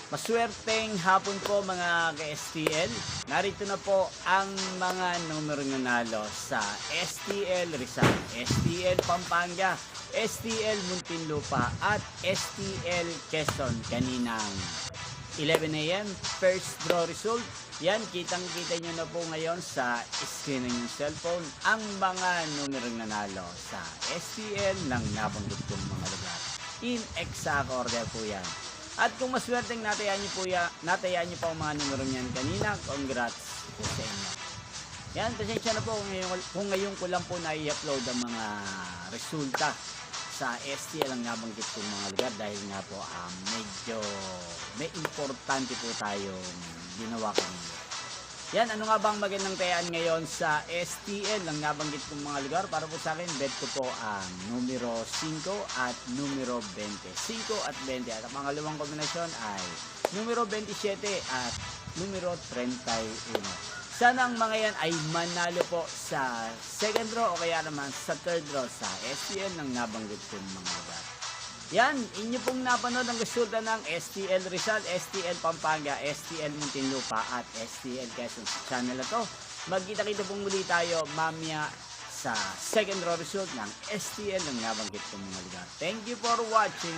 Maswerteng hapon po mga ka-STL. Narito na po ang mga numero nanalo sa STL Rizal, STL Pampanga, STL Muntinlupa at STL Quezon kaninang 11 a.m. First draw result. Yan, kitang-kita nyo na po ngayon sa screen ng inyong cellphone ang mga numero nanalo sa STL ng nabanggit kong mga lugar. In exact order po yan. At kung maswerteng natayaan nyo po ang mga numero niyan kanina, congrats po sa inyo. Yan, pasensya na po kung ngayon ko lang po na-i-upload ang mga resulta sa STL ang nabanggit kong mga lugar dahil nga po medyo may importante po tayong ginawa kanina. Yan, ano nga bang magandang tayaan ngayon sa STL ang nabanggit kong mga lugar? Para po sa akin, bet ko po ang numero 5 at numero 20. 5 at 20. At ang pangalawang kombinasyon ay numero 27 at numero 31. Sana ang mga yan ay manalo po sa second draw o kaya naman sa third draw sa STL ng nabanggit kong mga lugar. Yan, inyo pong napanood ang resulta ng STL Rizal, STL Pampanga, STL Muntinlupa at STL Quezon. Sa channel na to, magkita-kita pong muli tayo mamaya sa second draw result ng STL ng nabanggit kong mga lugar. Thank you for watching.